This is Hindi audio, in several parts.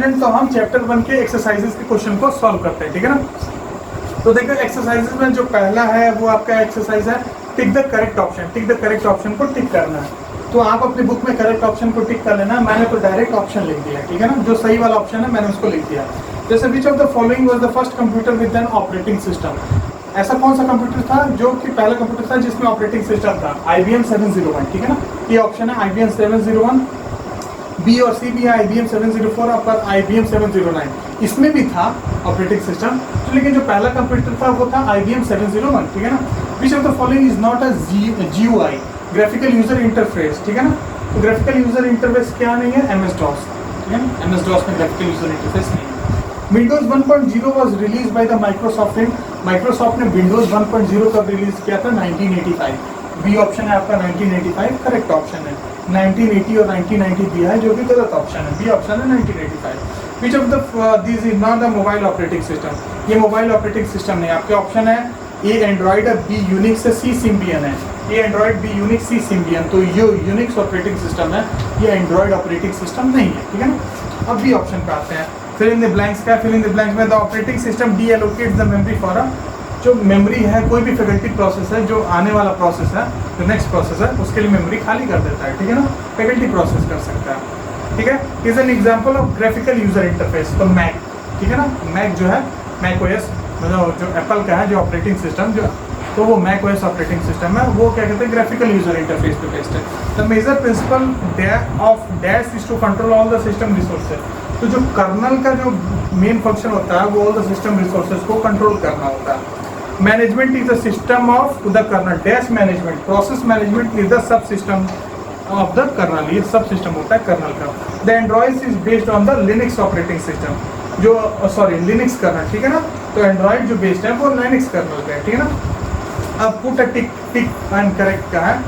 स्टूडेंट, तो हम चैप्टर 1 के एक्सरसाइजेस के क्वेश्चन को सॉल्व करते हैं, ठीक है ना। तो देखो एक्सरसाइजेस में जो पहला है वो आपका एक्सरसाइज है tick the correct option. Tick the correct option को टिक करना है। तो आप अपनी बुक में करेक्ट ऑप्शन को टिक कर लेना। मैंने तो डायरेक्ट ऑप्शन लिख दिया, ठीक है ना, जो सही वाला ऑप्शन है मैंने उसको लिख दिया। जैसे which of the following was the first computer with an operating system. ऐसा कौन सा कंप्यूटर था जो कि पहला कंप्यूटर था जिसमें ऑपरेटिंग सिस्टम था? IBM 701, ठीक है ना, ये ऑप्शन है IBM 701। बी और सी भी है IBM 704 और IBM 709, इसमें भी था ऑपरेटिंग सिस्टम, तो लेकिन जो पहला कंप्यूटर था वो था IBM 701, ठीक है ना। Which of the following is not a GUI, graphical user interface, ठीक है ना। तो ग्राफिकल यूजर इंटरफेस क्या नहीं है? MS-DOS, ठीक है ना, MS-DOS में ग्राफिकल यूजर इंटरफेस नहीं है। Windows 1.0 was released by the Microsoft in, Microsoft ने Windows 1.0 कब रिलीज किया था? 1985। बी ऑप्शन है आपका 1985, करेक्ट ऑप्शन है। 1980 और 1990 दिया है जो कि गलत ऑप्शन है। बी ऑप्शन है 1985। Which of the this is not the mobile operating system, ये मोबाइल ऑपरेटिंग सिस्टम नहीं। आपके ऑप्शन है ए एंड्रॉइड है, बी यूनिक्स है, सी सिम्बियन है। ए एंड्रॉइड, बी यूनिक्स, सी सिम्बियन। तो ये यूनिक्स ऑपरेटिंग सिस्टम है, ये एंड्रॉइड ऑपरेटिंग सिस्टम नहीं है, ठीक है ना। अब बी ऑप्शन पे आते हैं। फिल इन द ब्लैंक्स का, फिल इन द ब्लैंक्स में the operating system deallocates the memory for a, जो मेमोरी है कोई भी फैकल्टी प्रोसेस है, जो आने वाला प्रोसेस है, जो नेक्स्ट प्रोसेस है उसके लिए मेमोरी खाली कर देता है, ठीक है ना, फैकल्टी प्रोसेस कर सकता है, ठीक है। Is an example of graphical user interface, तो मैक, ठीक है ना, मैक जो है मैक OS, मतलब जो एप्पल का है जो ऑपरेटिंग सिस्टम, जो तो वो मैक OS ऑपरेटिंग सिस्टम है, वो क्या कहते हैं? ग्राफिकल यूजर इंटरफेस पे बेस्ड है। The major principle of dash is to control all the system resources, तो जो कर्नल का जो मेन फंक्शन होता है वो ऑल द सिस्टम रिसोर्सेज को कंट्रोल करना होता है। Management is the system of the kernel, dash management, process management is the sub system of the kernel, ये सब सिस्टम होता है कर्नल का। The Android is based on the Linux operating system, जो लिनक्स कर्नल, ठीक है ना। तो एंड्रॉइड जो बेस्ड है वो लिनक्स कर्नल का है, ठीक है ना। अब put a tick, tick and correct का है,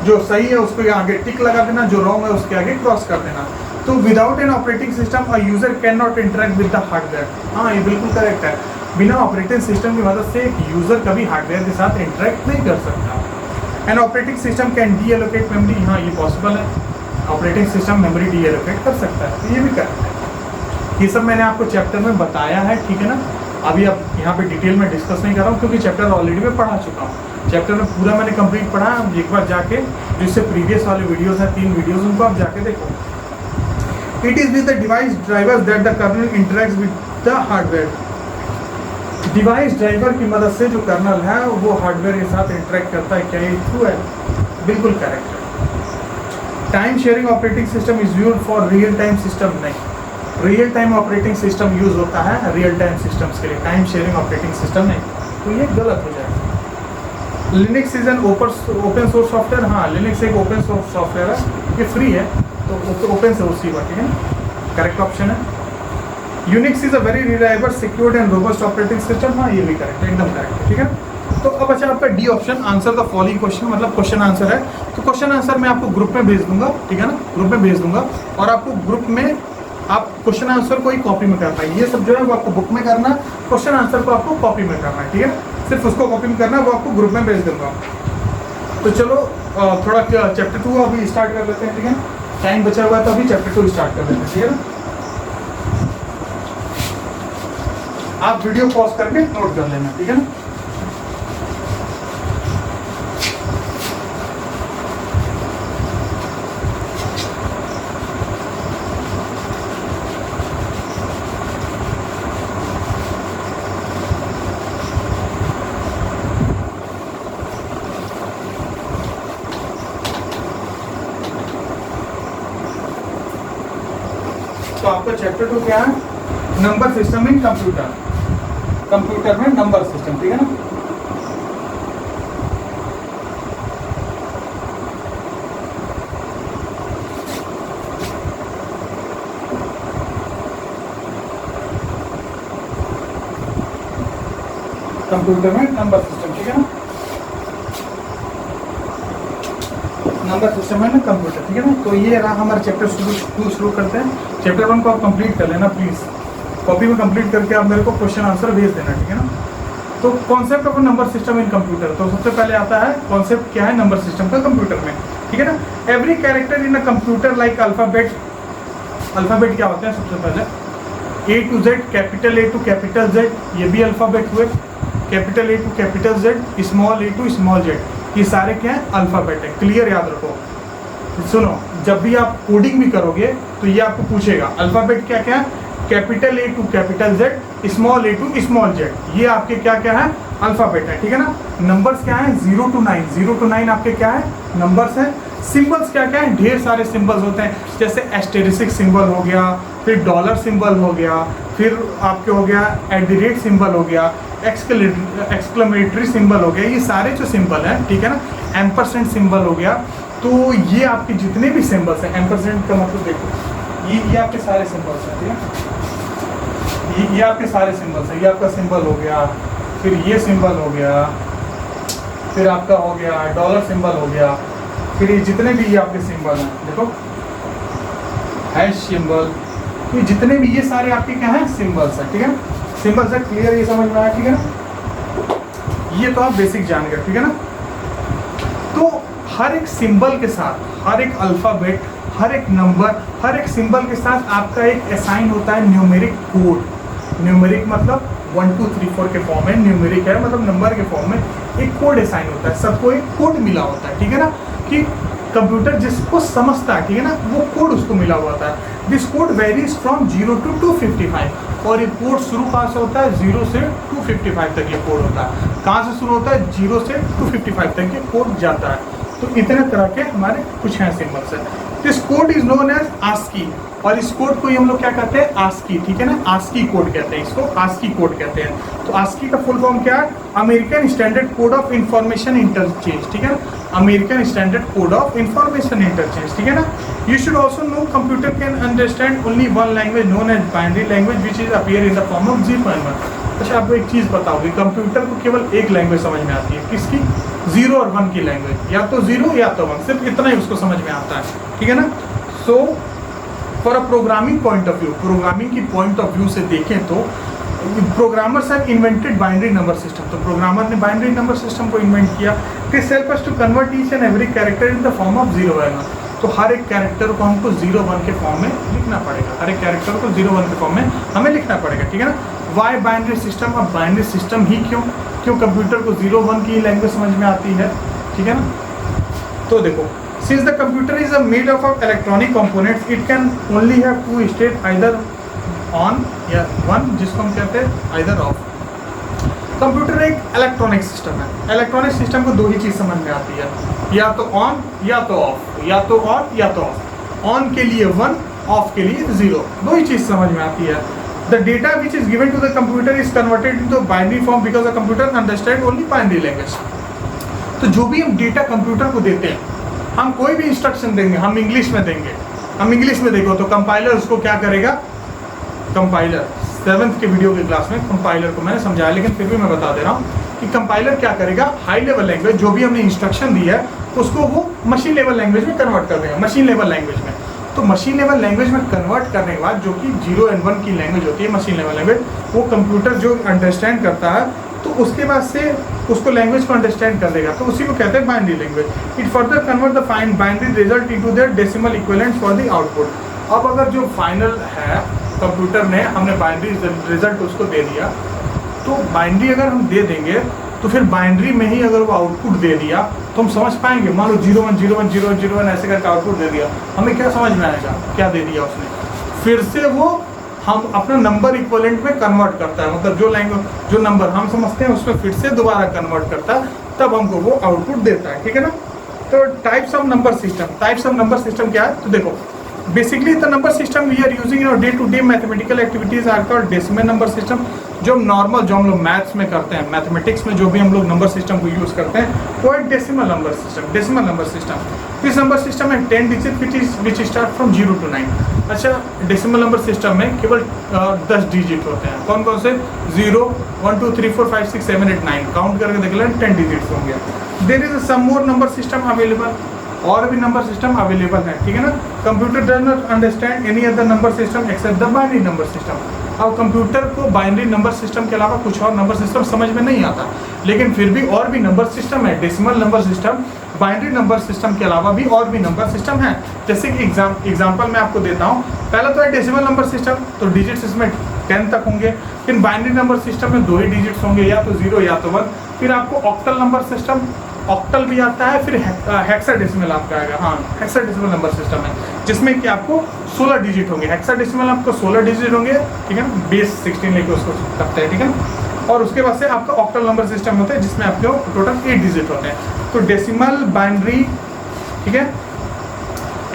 जो सही है उसको आगे टिक लगा देना, जो रॉन्ग है उसके आगे क्रॉस कर देना। तो without an operating system a user can not interact with the hardware, हाँ ये बिल्कुल करेक्ट है। बिना ऑपरेटिंग सिस्टम की मदद से एक यूजर कभी हार्डवेयर के साथ इंटरेक्ट नहीं कर सकता। An operating system can deallocate memory, हाँ ये पॉसिबल है, ऑपरेटिंग सिस्टम मेमोरी डीएलोकेट कर सकता है, तो ये भी करेक्ट है। ये सब मैंने आपको चैप्टर में बताया है, ठीक है ना। अभी अब यहाँ पे डिटेल में डिस्कस नहीं कर रहा हूँ क्योंकि चैप्टर ऑलरेडी मैं पढ़ा चुका हूँ। चैप्टर में पूरा मैंने कंप्लीट पढ़ा, एक बार जाके जिससे प्रीवियस वाले वीडियोस हैं 3 वीडियोस, उनको आप जाके देखो। It is with the device drivers that the kernel interacts with the hardware, device driver की मदद से जो कर्नल है वो हार्डवेयर के साथ इंटरेक्ट करता है, क्या ये ट्रू है? बिल्कुल करेक्ट है। Time sharing operating system is used for real time system, नहीं, real time operating system use होता है रियल टाइम सिस्टम्स के लिए, टाइम शेयरिंग ऑपरेटिंग सिस्टम नहीं, तो ये गलत हो जाएगा। Linux is an open source software, हाँ लिनक्स एक ओपन सोर्स सॉफ्टवेयर है, ये फ्री है, तो ओपन सोर्स ही बात है, करेक्ट ऑप्शन है। Unix is a very reliable secured and robust operating system, हाँ ये भी करेक्ट है, एकदम करेक्ट है, ठीक है। तो अब अच्छा आपका D option, answer the following question, मतलब क्वेश्चन आंसर है, तो क्वेश्चन आंसर मैं आपको ग्रुप में भेज दूंगा, ठीक है ना, ग्रुप में भेज दूंगा, और आपको ग्रुप में आप क्वेश्चन आंसर को ही कॉपी में करना है, ये सब जो है वो आपको बुक में करना, क्वेश्चन आंसर को आपको कॉपी में करना है, ठीक है, सिर्फ उसको कॉपी में करना है, वो आपको ग्रुप में भेज दूंगा। तो चलो थोड़ा चैप्टर 2 अभी स्टार्ट कर लेते हैं, ठीक है, टाइम बचा हुआ है तो अभी चैप्टर 2 स्टार्ट कर लेते हैं, ठीक है ना। आप वीडियो पॉज करके नोट कर लेना, ठीक है ना। तो आपका चैप्टर 2 क्या है? Number system in computer, computer में नंबर सिस्टम, ठीक है ना। कंप्यूटर में नंबर सिस्टम, ठीक है ना, नंबर सिस्टम है ना कंप्यूटर, ठीक है ना। तो ये रहा हमारा चैप्टर 2 शुरू करते हैं। चैप्टर 1 को आप कंप्लीट कर लेना प्लीज, कॉपी में कंप्लीट करके आप मेरे को क्वेश्चन आंसर भेज देना, ठीक है ना। तो concept of number system in computer, तो सबसे पहले आता है कॉन्सेप्ट क्या है नंबर सिस्टम का कंप्यूटर में, ठीक है ना। Every character in a computer like alphabet, alphabet क्या होते हैं? सबसे पहले A to Z, capital A to capital Z, ये भी अल्फ़ाबेट हुए, capital A to capital Z, small a to small z, ये सारे क्या है अल्फ़ाबेट है। क्लियर, याद रखो। सुनो, जब भी आप कोडिंग भी करोगे तो ये आपको पूछेगा अल्फ़ाबेट क्या क्या है, capital A to capital Z, small a to small z, ये आपके क्या क्या है अल्फ़ाबेट है, ठीक है ना। नंबर्स क्या है 0 to 9, 0 to 9 आपके क्या है नंबर्स हैं। सिंबल्स क्या क्या है, ढेर सारे सिंबल्स होते हैं, जैसे एस्टेरिस्क सिंबल हो गया, फिर डॉलर सिंबल हो गया, फिर आपके हो गया @ सिंबल हो गया, एक्सक्लेमेटरी सिंबल हो गया, ये सारे जो सिंबल हैं, ठीक है ना। एम्परसेंट सिंबल हो गया, तो ये आपके जितने भी सिंबल्स हैं, एम्परसेंट का मतलब देखो ये आपके सारे सिंबल्स हैं, ठीक है, ये आपके सारे सिंबल्स हैं। ये आपका सिंबल हो गया, फिर ये सिंबल हो गया, फिर आपका हो गया डॉलर सिंबल हो गया, फिर ये जितने भी ये आपके सिंबल हैं, देखो हैश सिंबल, तो जितने भी ये सारे आपके क्या हैं सिंबल्स हैं, ठीक है। सिंबल्स है, क्लियर, ये समझ में आया, ठीक है ना। ये तो आप बेसिक जान गए, ठीक है ना। तो हर एक सिंबल के साथ, हर एक अल्फ़ाबेट, हर एक नंबर, हर एक सिंबल के साथ आपका एक असाइन होता है न्यूमेरिक कोड। न्यूमेरिक मतलब 1 2 3 4 के फॉर्म में, न्यूमेरिक है मतलब नंबर के फॉर्म में एक कोड असाइन होता है, सबको एक कोड मिला होता है, ठीक है ना। कि कंप्यूटर जिसको समझता है, ठीक है ना, वो कोड उसको मिला हुआ था। This code varies from 0 to 255, और ये कोड शुरू कहाँ से होता है 0 से 255 तक ये कोड होता है। कहाँ से शुरू होता है 0 से 255 तक ये कोड जाता है। तो इतने तरह के हमारे कुछ हैं सिंबल्स हैं। This code is known as ASCII, और इस कोड को ही हम लोग क्या कहते हैं आस्की, ठीक है ना, आस्की कोड कहते हैं इसको, आस्की कोड कहते हैं। तो आस्की का फुल फॉर्म क्या है, American standard code of information interchange, ठीक है ना, American standard code of information interchange, ठीक है ना। You should also know computer can understand only one language known as binary language which is appear in the form of 0 and 1। अच्छा, आपको एक चीज़ बताओगे, कंप्यूटर को केवल एक लैंग्वेज समझ में आती है, किसकी, 0 और 1 की लैंग्वेज, या तो 0 या तो 1, सिर्फ इतना ही उसको समझ में आता है, ठीक है ना। So for a programming point of view, programming की पॉइंट ऑफ व्यू से देखें तो programmers have invented binary number system, तो प्रोग्रामर ने बाइनरी नंबर सिस्टम को इन्वेंट किया। This help us to convert each and every character in the form of 0 and 1। तो हर एक कैरेक्टर को हमको 0 1 के फॉर्म में लिखना पड़ेगा, हर एक कैरेक्टर को 0 1 के फॉर्म में हमें लिखना पड़ेगा, ठीक है ना। वाई बाइनरी सिस्टम, अब बाइनरी सिस्टम ही क्यों कंप्यूटर को 0 1 की लैंग्वेज समझ में आती है, ठीक है ना। तो देखो, since the computer is made up of electronic components, it can only have two state, either on या one, जिसको हम कहते हैं either off। कंप्यूटर एक इलेक्ट्रॉनिक सिस्टम है, इलेक्ट्रॉनिक सिस्टम को दो ही चीज़ समझ में आती है, या तो ऑन या तो ऑफ, या तो ऑन या तो ऑफ। ऑन के लिए 1, ऑफ के लिए 0, दो ही चीज़ समझ में आती है। The data which is given to the computer is converted into binary form because the computer understands only binary language। तो जो भी हम डेटा कंप्यूटर को देते हैं, हम कोई भी इंस्ट्रक्शन देंगे, हम इंग्लिश में देंगे, हम इंग्लिश में देखो तो कंपाइलर उसको क्या करेगा, कंपाइलर 7th के वीडियो की क्लास में कंपाइलर को मैंने समझाया, लेकिन फिर भी मैं बता दे रहा हूँ कि कंपाइलर क्या करेगा, हाई लेवल लैंग्वेज जो भी हमने इंस्ट्रक्शन दी है उसको वो मशीन लेवल लैंग्वेज में कन्वर्ट कर देगा, मशीन लेवल लैंग्वेज में। तो मशीन लेवल लैंग्वेज में कन्वर्ट करने के बाद जो कि 0 and 1 की लैंग्वेज होती है, मशीन लेवल लैंग्वेज, वो कंप्यूटर जो अंडरस्टैंड करता है, तो उसके बाद से उसको लैंग्वेज को अंडरस्टैंड कर देगा, तो उसी को कहते हैं binary language. It further convert the fine binary result into their decimal equivalent for the output. अब अगर जो फाइनल है कंप्यूटर ने, हमने बाइनरी रिजल्ट उसको दे दिया, तो बाइनरी अगर हम दे देंगे तो फिर बाइनरी में ही अगर वो आउटपुट दे दिया तो हम समझ पाएंगे। मान लो 0 1 0 1 0 1 0 1 ऐसे करके आउटपुट दे दिया, हमें क्या समझ में आएगा, क्या दे दिया उसने, फिर से वो हम अपना नंबर इक्विवेलेंट में कन्वर्ट करता है, मतलब जो लैंग्वेज जो नंबर हम समझते हैं उसमें फिर से दोबारा कन्वर्ट करता है, तब हमको वो आउटपुट देता है, ठीक है ना। तो types of number system, types of number system क्या है, तो देखो basically the number system we are using in day to day mathematical activities are called decimal number system. जो नॉर्मल जो हम लोग मैथ्स में करते हैं, मैथमेटिक्स में जो भी हम लोग नंबर सिस्टम को यूज़ करते हैं वो है decimal number system, decimal number system. This number system है 10 digit which start from 0 to 9। अच्छा, डेसिमल नंबर सिस्टम में केवल 10 डिजिट होते हैं, कौन कौन से, 0 1 2 3 4 5 6 7 8 9, काउंट करके देख लें 10 डिजिट्स होंगे। There is some more number system available, और भी नंबर सिस्टम अवेलेबल है, ठीक है ना। Computer does not understand any other number system except the binary number system. अब कंप्यूटर को बाइनरी नंबर सिस्टम के अलावा कुछ और नंबर सिस्टम समझ में नहीं आता, लेकिन फिर भी और भी नंबर सिस्टम है, decimal number system binary number system के अलावा भी और भी नंबर सिस्टम है। जैसे कि एग्जांपल मैं आपको देता हूँ। पहला तो है डेसिमल नंबर सिस्टम, तो डिजिट्स इसमें 10 तक होंगे। फिर बाइनरी नंबर सिस्टम में 2 ही डिजिट्स होंगे, या तो 0 या तो 1। फिर आपको ऑक्टल नंबर सिस्टम, ऑक्टल भी आता है। फिर हेक्साडेसिमल आपका आएगा, हाँ हेक्साडेसिमल नंबर सिस्टम है, जिसमें कि आपको 16 डिजिट होंगे। हेक्साडेसिमल आपको 16 डिजिट होंगे, ठीक है ना, बेस 16 लेके उसको रखते हैं, ठीक है ना। और उसके बाद से आपका ऑक्टल नंबर सिस्टम होता है, जिसमें आपके टोटल 8 डिजिट होते हैं। तो डेसिमल, बाइनरी, ठीक है,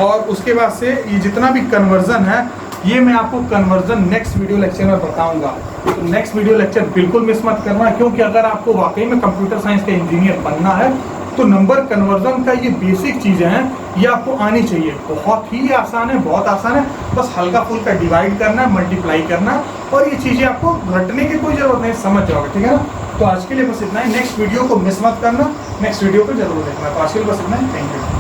और उसके बाद से ये जितना भी कन्वर्जन है, ये मैं आपको कन्वर्जन नेक्स्ट वीडियो लेक्चर में बताऊंगा। तो नेक्स्ट वीडियो लेक्चर बिल्कुल मिस मत करना, क्योंकि अगर आपको वाकई में कंप्यूटर साइंस का इंजीनियर बनना है तो नंबर कन्वर्जन का ये बेसिक चीज़ें हैं, ये आपको आनी चाहिए। बहुत ही आसान है, बहुत आसान है, बस हल्का फुल्का डिवाइड करना है, मल्टीप्लाई करना है, और ये चीज़ें आपको रटने की कोई ज़रूरत नहीं, समझ जाओगे, ठीक है ना। तो आज के लिए बस इतना ही। नेक्स्ट वीडियो को मिस मत करना, नेक्स्ट वीडियो को जरूर देखना। तो आज के लिए बस इतना ही, थैंक यू।